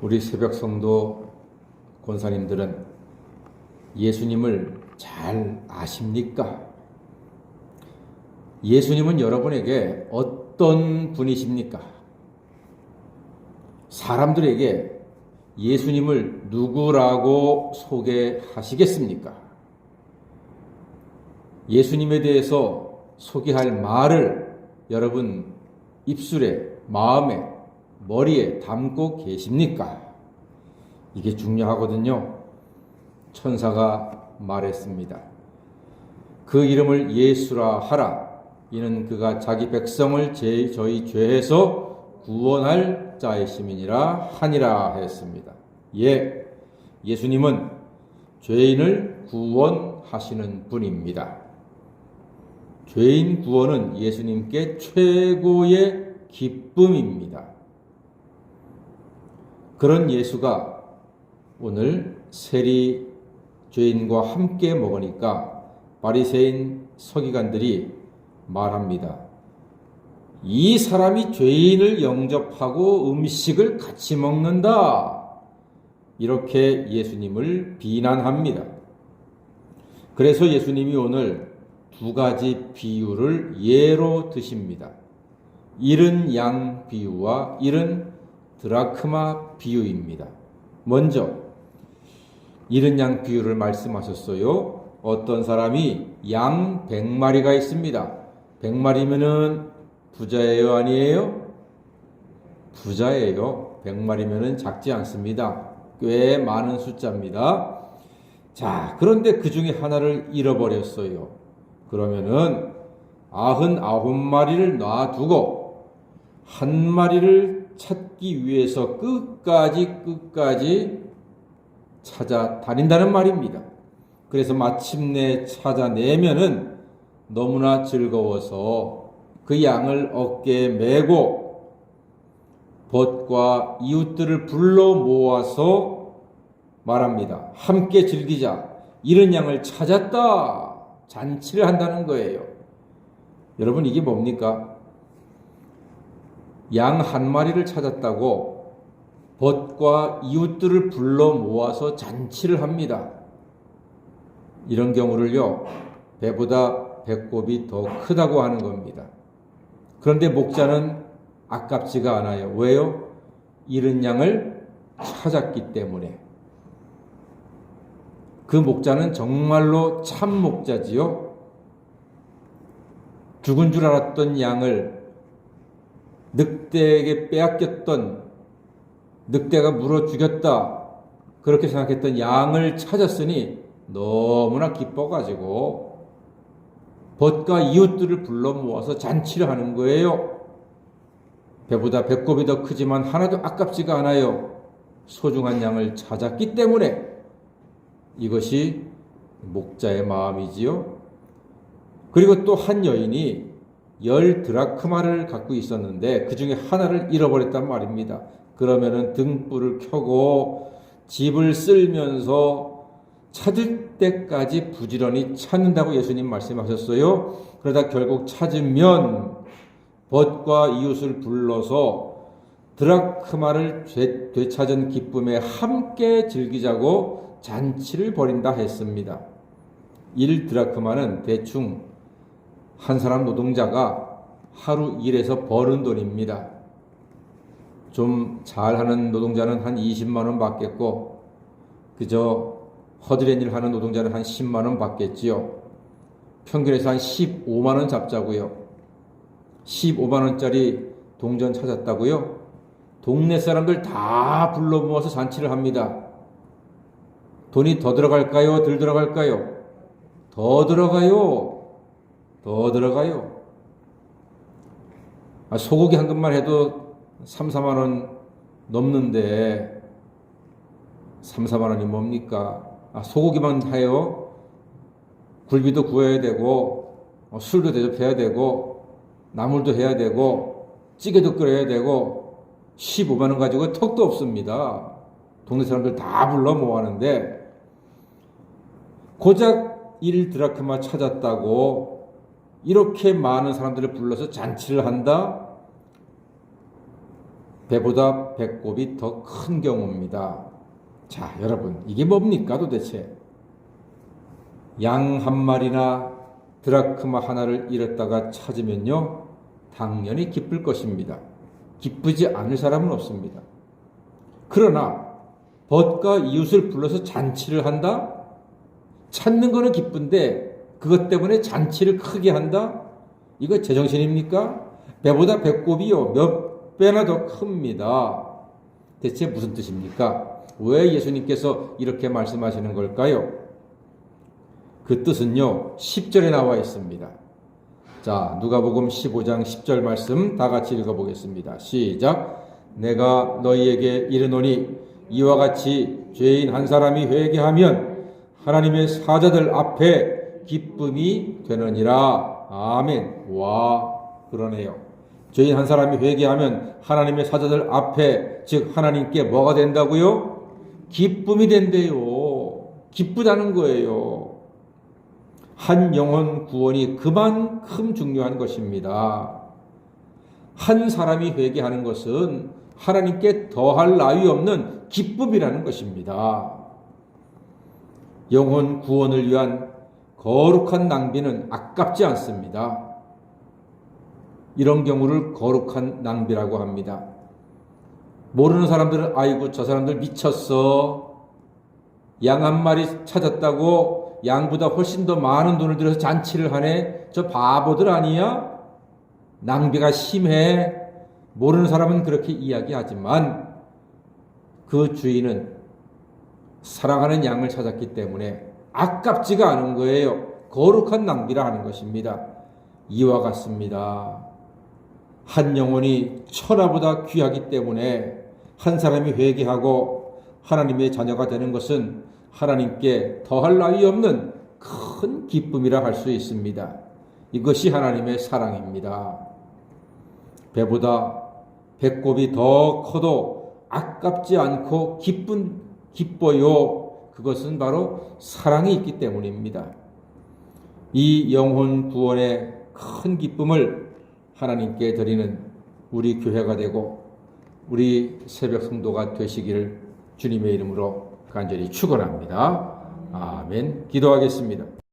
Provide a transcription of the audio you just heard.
우리 새벽 성도 권사님들은 예수님을 잘 아십니까? 예수님은 여러분에게 어떤 분이십니까? 사람들에게 예수님을 누구라고 소개하시겠습니까? 예수님에 대해서 소개할 말을 여러분 입술에, 마음에, 머리에 담고 계십니까? 이게 중요하거든요. 천사가 말했습니다. 그 이름을 예수라 하라. 이는 그가 자기 백성을 저희 죄에서 구원할 자의 시민이라 하니라 했습니다. 예, 예수님은 죄인을 구원하시는 분입니다. 죄인 구원은 예수님께 최고의 기쁨입니다. 그런 예수가 오늘 세리 죄인과 함께 먹으니까 바리새인 서기관들이 말합니다. 이 사람이 죄인을 영접하고 음식을 같이 먹는다. 이렇게 예수님을 비난합니다. 그래서 예수님이 오늘 두 가지 비유를 예로 드십니다. 잃은 양 비유와 잃은 드라크마 비유입니다. 먼저 잃은 양 비유를 말씀하셨어요. 어떤 사람이 양 100마리가 있습니다. 100마리면은 부자예요, 아니에요? 부자예요. 100마리면은 작지 않습니다. 꽤 많은 숫자입니다. 자, 그런데 그 중에 하나를 잃어버렸어요. 그러면은 99마리를 놔두고 한 마리를 찾기 위해서 끝까지 찾아다닌다는 말입니다. 그래서 마침내 찾아내면은 너무나 즐거워서 그 양을 어깨에 메고 벗과 이웃들을 불러 모아서 말합니다. 함께 즐기자. 잃은 양을 찾았다. 잔치를 한다는 거예요. 여러분, 이게 뭡니까? 양 한 마리를 찾았다고 벗과 이웃들을 불러 모아서 잔치를 합니다. 이런 경우를요, 배보다 배꼽이 더 크다고 하는 겁니다. 그런데 목자는 아깝지가 않아요. 왜요? 잃은 양을 찾았기 때문에. 그 목자는 정말로 참 목자지요. 죽은 줄 알았던 양을 늑대에게 빼앗겼던, 늑대가 물어 죽였다 그렇게 생각했던 양을 찾았으니 너무나 기뻐가지고 벗과 이웃들을 불러 모아서 잔치를 하는 거예요. 배보다 배꼽이 더 크지만 하나도 아깝지가 않아요. 소중한 양을 찾았기 때문에. 이것이 목자의 마음이지요. 그리고 또 한 여인이 10드라크마를 갖고 있었는데 그 중에 하나를 잃어버렸단 말입니다. 그러면은 등불을 켜고 집을 쓸면서 찾을 때까지 부지런히 찾는다고 예수님 말씀하셨어요. 그러다 결국 찾으면 벗과 이웃을 불러서 드라크마를 되찾은 기쁨에 함께 즐기자고 잔치를 벌인다 했습니다. 1드라크마는 대충 한 사람 노동자가 하루 일해서 버는 돈입니다. 좀 잘하는 노동자는 한 20만 원 받겠고 그저 허드렛 일 하는 노동자는 한 10만 원 받겠지요. 평균에서 한 15만 원 잡자고요. 15만 원짜리 동전 찾았다고요. 동네 사람들 다 불러 모아서 잔치를 합니다. 돈이 더 들어갈까요? 덜 들어갈까요? 더 들어가요. 더 들어가요. 소고기 한 근만 해도 3, 4만 원 넘는데 3, 4만 원이 뭡니까? 소고기만 해요. 굴비도 구워야 되고 술도 대접해야 되고 나물도 해야 되고 찌개도 끓여야 되고 15만 원 가지고 턱도 없습니다. 동네 사람들 다 불러 모았는데 고작 1드라크마 찾았다고 이렇게 많은 사람들을 불러서 잔치를 한다? 배보다 배꼽이 더 큰 경우입니다. 자, 여러분, 이게 뭡니까 도대체? 양 한 마리나 드라크마 하나를 잃었다가 찾으면요, 당연히 기쁠 것입니다. 기쁘지 않을 사람은 없습니다. 그러나 벗과 이웃을 불러서 잔치를 한다? 찾는 거는 기쁜데 그것 때문에 잔치를 크게 한다? 이거 제정신입니까? 배보다 배꼽이요, 몇 배나 더 큽니다. 대체 무슨 뜻입니까? 왜 예수님께서 이렇게 말씀하시는 걸까요? 그 뜻은요, 10절에 나와 있습니다. 자, 누가복음 15장 10절 말씀 다 같이 읽어보겠습니다. 시작. 내가 너희에게 이르노니 이와 같이 죄인 한 사람이 회개하면 하나님의 사자들 앞에 기쁨이 되느니라. 아멘. 와, 그러네요. 죄인 한 사람이 회개하면 하나님의 사자들 앞에, 즉 하나님께 뭐가 된다고요? 기쁨이 된대요. 기쁘다는 거예요. 한 영혼 구원이 그만큼 중요한 것입니다. 한 사람이 회개하는 것은 하나님께 더할 나위 없는 기쁨이라는 것입니다. 영혼 구원을 위한 거룩한 낭비는 아깝지 않습니다. 이런 경우를 거룩한 낭비라고 합니다. 모르는 사람들은 아이고 저 사람들 미쳤어. 양 한 마리 찾았다고 양보다 훨씬 더 많은 돈을 들여서 잔치를 하네. 저 바보들 아니야? 낭비가 심해. 모르는 사람은 그렇게 이야기하지만 그 주인은 사랑하는 양을 찾았기 때문에 아깝지가 않은 거예요. 거룩한 낭비라 하는 것입니다. 이와 같습니다. 한 영혼이 천하보다 귀하기 때문에 한 사람이 회개하고 하나님의 자녀가 되는 것은 하나님께 더할 나위 없는 큰 기쁨이라 할 수 있습니다. 이것이 하나님의 사랑입니다. 배보다 배꼽이 더 커도 아깝지 않고 기뻐요. 그것은 바로 사랑이 있기 때문입니다. 이 영혼 구원의 큰 기쁨을 하나님께 드리는 우리 교회가 되고 우리 새벽 성도가 되시기를 주님의 이름으로 간절히 축원합니다. 아멘. 기도하겠습니다.